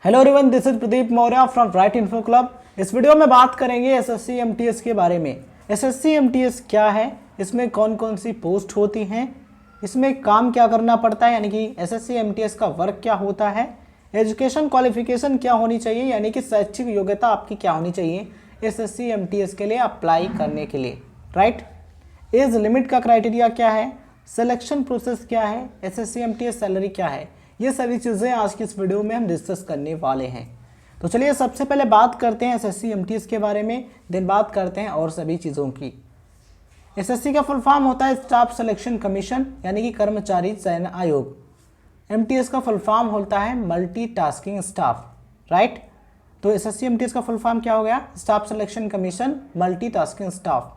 Hello everyone, this is Pradeep Maurya from right info club. इस video में बात करेंगे एसएससी एमटीएस के बारे में। एसएससी एमटीएस क्या है, इसमें कौन कौन सी पोस्ट होती हैं, इसमें काम क्या करना पड़ता है, यानी कि एसएससी एमटीएस का वर्क क्या होता है, एजुकेशन क्वालिफिकेशन क्या होनी चाहिए, यानी कि शैक्षिक योग्यता आपकी क्या होनी चाहिए एसएससी एमटीएस के लिए अप्लाई करने के लिए, राइट। एज लिमिट का क्राइटेरिया क्या है, सिलेक्शन प्रोसेस क्या है, एसएससी एमटीएस सैलरी क्या है, ये सभी चीज़ें आज की इस वीडियो में हम डिस्कस करने वाले हैं। तो चलिए सबसे पहले बात करते हैं एसएससी एमटीएस के बारे में, देन बात करते हैं और सभी चीज़ों की। एसएससी का फुल फॉर्म होता है स्टाफ सिलेक्शन कमीशन, यानी कि कर्मचारी चयन आयोग। एमटीएस का फुल फॉर्म होता है मल्टीटास्किंग स्टाफ, राइट। तो एसएससी एमटीएस का फुल फॉर्म क्या हो गया, staff selection commission multitasking staff.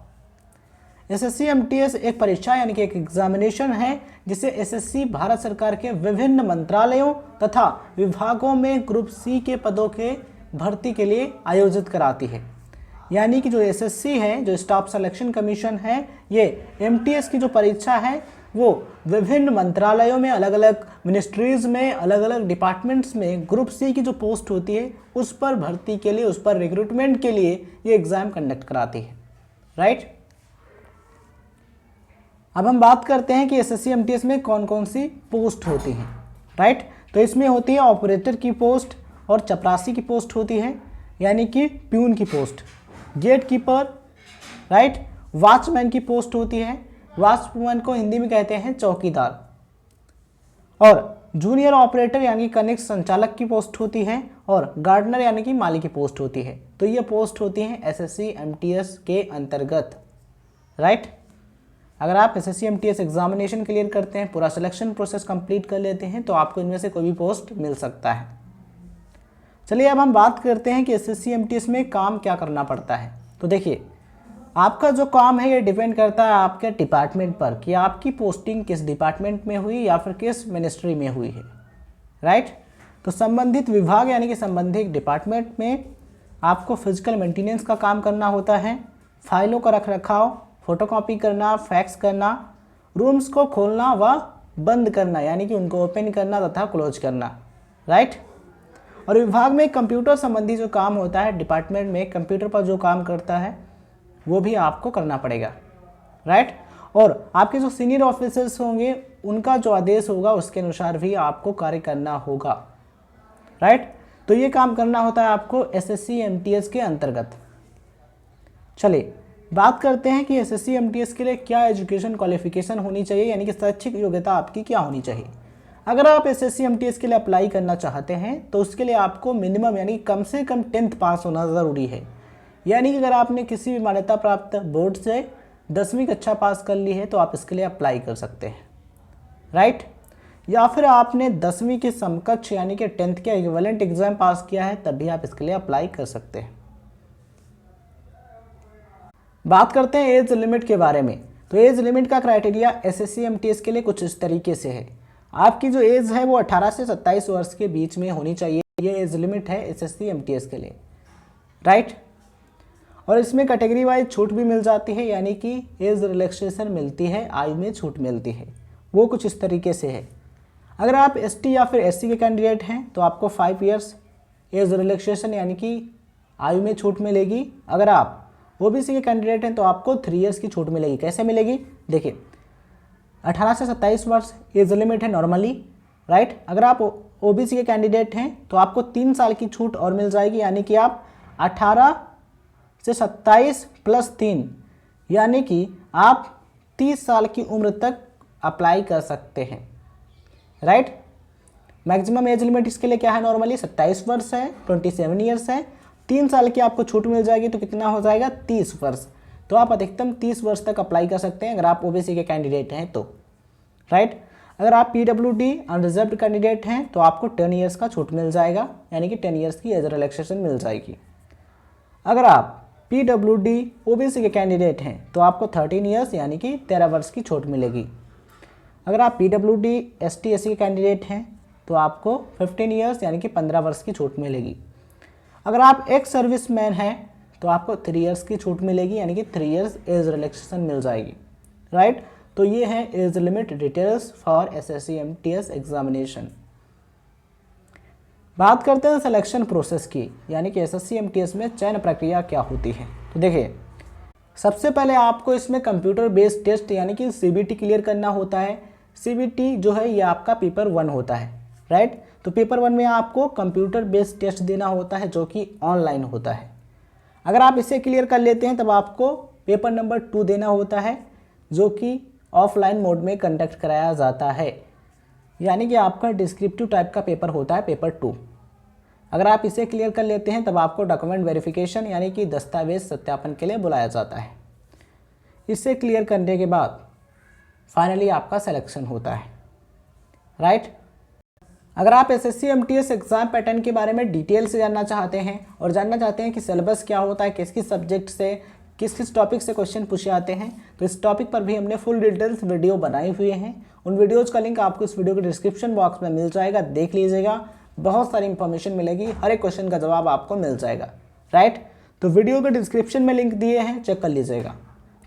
SSC MTS एक परीक्षा यानी कि एक एग्जामिनेशन है जिसे एसएससी भारत सरकार के विभिन्न मंत्रालयों तथा विभागों में ग्रुप सी के पदों के भर्ती के लिए आयोजित कराती है। यानी कि जो एसएससी है, जो स्टाफ सिलेक्शन कमीशन है, ये एमटीएस की जो परीक्षा है वो विभिन्न मंत्रालयों में, अलग अलग मिनिस्ट्रीज में, अलग अलग डिपार्टमेंट्स में ग्रुप सी की जो पोस्ट होती है उस पर भर्ती के लिए, उस पर रिक्रूटमेंट के लिए ये एग्ज़ाम कंडक्ट कराती है, राइट। अब हम बात करते हैं कि एसएससी एमटीएस में कौन कौन सी पोस्ट होती हैं, राइट। तो इसमें होती है ऑपरेटर की पोस्ट और चपरासी की पोस्ट होती है, यानी कि प्यून की post, gatekeeper, right, watchman की पोस्ट होती है, वॉचमैन को हिंदी में कहते हैं चौकीदार, और जूनियर ऑपरेटर यानी कि कनिष्ठ संचालक की पोस्ट होती है, और गार्डनर यानी कि माली की पोस्ट होती है। तो ये पोस्ट होती हैं एसएससी एमटीएस के अंतर्गत, राइट। अगर आप एसएससी एमटीएस एग्जामिनेशन क्लियर करते हैं, पूरा सिलेक्शन प्रोसेस कंप्लीट कर लेते हैं, तो आपको इनमें से कोई भी पोस्ट मिल सकता है। चलिए अब हम बात करते हैं कि एसएससी एमटीएस में काम क्या करना पड़ता है। तो देखिए, आपका जो काम है ये डिपेंड करता है आपके डिपार्टमेंट पर कि आपकी पोस्टिंग किस डिपार्टमेंट में हुई या फिर किस मिनिस्ट्री में हुई है, राइट। तो संबंधित विभाग यानी कि संबंधित डिपार्टमेंट में आपको फिजिकल मेंटेनेंस का काम करना होता है, फाइलों का रखरखाव, फोटोकॉपी करना, फैक्स करना, रूम्स को खोलना व बंद करना यानी कि उनको ओपन करना तथा क्लोज करना, राइट। और विभाग में कंप्यूटर संबंधी जो काम होता है, डिपार्टमेंट में कंप्यूटर पर जो काम करता है वो भी आपको करना पड़ेगा, राइट। और आपके जो सीनियर ऑफिसर्स होंगे उनका जो आदेश होगा उसके अनुसार भी आपको कार्य करना होगा, राइट। तो ये काम करना होता है आपको एसएससी एमटीएस के अंतर्गत। चलिए बात करते हैं कि एसएससी एमटीएस के लिए क्या एजुकेशन क्वालिफिकेशन होनी चाहिए, यानी कि शैक्षिक योग्यता आपकी क्या होनी चाहिए। अगर आप एसएससी एमटीएस के लिए अप्लाई करना चाहते हैं तो उसके लिए आपको मिनिमम यानी कम से कम 10th पास होना ज़रूरी है। यानी कि अगर आपने किसी भी मान्यता प्राप्त बोर्ड से 10वीं कक्षा पास कर ली है तो आप इसके लिए अप्लाई कर सकते हैं, राइट। या फिर आपने 10वीं के समकक्ष यानी कि 10th के इक्विवेलेंट एग्जाम पास किया है तब भी आप इसके लिए अप्लाई कर सकते हैं। बात करते हैं एज लिमिट के बारे में। तो एज लिमिट का क्राइटेरिया एसएससी एमटीएस के लिए कुछ इस तरीके से है। आपकी जो एज है वो 18 से 27 वर्ष के बीच में होनी चाहिए, ये एज लिमिट है एसएससी एमटीएस के लिए, राइट। और इसमें कैटेगरी वाइज छूट भी मिल जाती है, यानी कि एज रिलैक्सेशन मिलती है, आयु में छूट मिलती है। वो कुछ इस तरीके से है। अगर आप एसटी या फिर एससी के कैंडिडेट हैं तो आपको 5 ईयर्स एज रिलैक्सेशन यानी कि आयु में छूट मिलेगी। अगर आप ओबीसी के कैंडिडेट हैं तो आपको 3 ईयर्स की छूट मिलेगी। कैसे मिलेगी, देखिए 18 से 27 वर्ष एज लिमिट है नॉर्मली, राइट। अगर आप ओबीसी के कैंडिडेट हैं तो आपको 3 साल की छूट और मिल जाएगी, यानी कि आप 18 से 27 + 3 यानी कि आप 30 साल की उम्र तक अप्लाई कर सकते हैं, राइट। मैक्सिमम एज लिमिट इसके लिए क्या है, नॉर्मली 27 वर्ष है, 27 ईयर्स है। 3 साल की आपको छूट मिल जाएगी तो कितना हो जाएगा, 30 वर्ष। तो आप अधिकतम 30 वर्ष तक अप्लाई कर सकते हैं अगर आप ओबीसी के कैंडिडेट हैं तो, राइट। अगर आप पीडब्ल्यूडी अनरिजर्व्ड कैंडिडेट हैं तो आपको 10 ईयर्स का छूट मिल जाएगा, यानी कि 10 ईयर्स की एज रिलैक्सेशन मिल जाएगी। अगर आप पीडब्ल्यूडी ओबीसी के कैंडिडेट हैं तो आपको 13 ईयर्स यानी कि 13 वर्ष की छूट मिलेगी। अगर आप पीडब्ल्यूडी एसटी एससी के कैंडिडेट हैं तो आपको 15 ईयर्स यानी कि 15 वर्ष की छूट मिलेगी। अगर आप एक्स सर्विस मैन हैं तो आपको 3 ईयर्स की छूट मिलेगी, यानी कि 3 ईयर्स एज रिलैक्सेशन मिल जाएगी, राइट। तो ये है age limit details for SSC MTS examination. बात करते हैं सिलेक्शन प्रोसेस की, यानी कि एसएससी एमटीएस में चयन प्रक्रिया क्या होती है। तो देखिए, सबसे पहले आपको इसमें कंप्यूटर बेस्ड टेस्ट यानी कि सीबीटी क्लियर करना होता है। सीबीटी जो है ये आपका पेपर 1 होता है, राइट। तो पेपर 1 में आपको कंप्यूटर बेस्ड टेस्ट देना होता है जो कि ऑनलाइन होता है। अगर आप इसे क्लियर कर लेते हैं तब आपको पेपर नंबर 2 देना होता है जो कि ऑफलाइन मोड में कंडक्ट कराया जाता है, यानी कि आपका डिस्क्रिप्टिव टाइप का पेपर होता है पेपर 2। अगर आप इसे क्लियर कर लेते हैं तब आपको डॉक्यूमेंट वेरिफिकेशन यानी कि दस्तावेज सत्यापन के लिए बुलाया जाता है। इसे क्लियर करने के बाद फाइनली आपका सिलेक्शन होता है, राइट। अगर आप एसएससी एमटीएस एग्जाम पैटर्न के बारे में डिटेल से जानना चाहते हैं और जानना चाहते हैं कि सिलेबस क्या होता है, किस किस सब्जेक्ट से किस किस टॉपिक से क्वेश्चन पूछे आते हैं, तो इस टॉपिक पर भी हमने फुल डिटेल्स वीडियो बनाई हुई हैं। उन वीडियोज़ का लिंक आपको इस वीडियो के डिस्क्रिप्शन बॉक्स में मिल जाएगा, देख लीजिएगा। बहुत सारी इंफॉर्मेशन मिलेगी, हर एक क्वेश्चन का जवाब आपको मिल जाएगा, राइट। तो वीडियो के डिस्क्रिप्शन में लिंक दिए हैं, चेक कर लीजिएगा।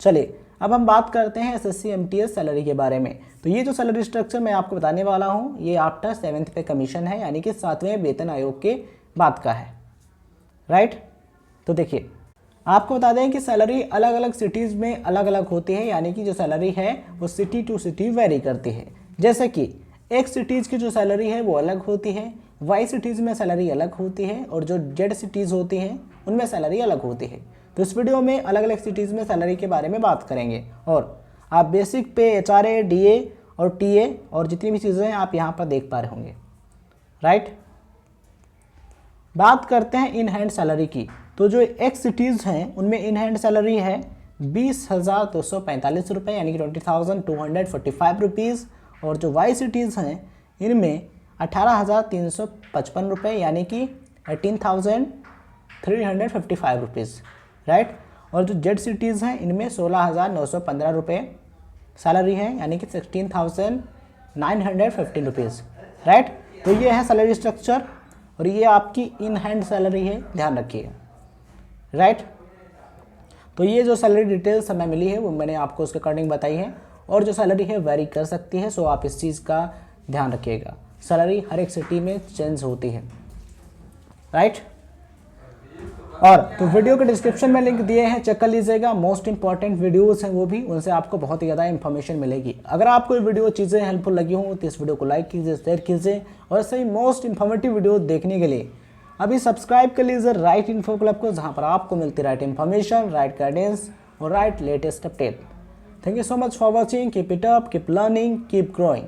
चलिए अब हम बात करते हैं एसएससी एमटीएस सैलरी के बारे में। तो ये जो सैलरी स्ट्रक्चर मैं आपको बताने वाला हूँ ये आफ्टर 7th पे कमीशन है, यानी कि 7वें वेतन आयोग के बाद का है, राइट। तो देखिए, आपको बता दें कि सैलरी अलग अलग सिटीज़ में अलग अलग होती है, यानी कि जो सैलरी है वो सिटी टू सिटी वेरी करती है। जैसे कि एक सिटीज़ की जो सैलरी है वो अलग होती है, वाई सिटीज़ में सैलरी अलग होती है, और जो जेड सिटीज़ होती हैं उनमें सैलरी अलग होती है। तो इस वीडियो में अलग अलग सिटीज़ में सैलरी के बारे में बात करेंगे, और आप बेसिक पे एचआरए, डीए और टीए और जितनी भी चीज़ें हैं आप यहाँ पर देख पा रहे होंगे, राइट। बात करते हैं इन हैंड सैलरी की। तो जो एक्स सिटीज़ हैं उनमें इन हैंड सैलरी है 20,245 रुपये, यानी कि 20,245 रुपीज़, और जो वाई सिटीज़ हैं इनमें 18,355 रुपये, यानी कि 18,355 रुपीज़, राइट। और जो जेड सिटीज़ हैं इनमें 16,915 रुपये सैलरी है, यानी कि 16,915 रुपीज़, राइट। तो ये है सैलरी स्ट्रक्चर और ये आपकी इन हैंड सैलरी है, ध्यान रखिए, राइट। तो ये जो सैलरी डिटेल्स हमें मिली है वो मैंने आपको उसके अकॉर्डिंग बताई है, और जो सैलरी है वेरी कर सकती है, सो आप इस चीज़ का ध्यान रखिएगा। सैलरी हर एक सिटी में चेंज होती है, राइट। और तो वीडियो के डिस्क्रिप्शन में लिंक दिए हैं, चेक कर लीजिएगा। मोस्ट इंपॉर्टेंट वीडियोस हैं वो भी, उनसे आपको बहुत ही ज़्यादा इंफॉर्मेशन मिलेगी। अगर आपको ये वीडियो चीज़ें हेल्पफुल लगी हों तो इस वीडियो को लाइक कीजिए, शेयर कीजिए, और ऐसे ही मोस्ट इन्फॉर्मेटिव वीडियो देखने के लिए अभी सब्सक्राइब कर लीजिए राइट इन्फो क्लब को, जहाँ पर आपको मिलती राइट इन्फॉर्मेशन, राइट गाइडेंस और right latest update. Thank you so much for watching. Keep it up, keep learning, keep growing.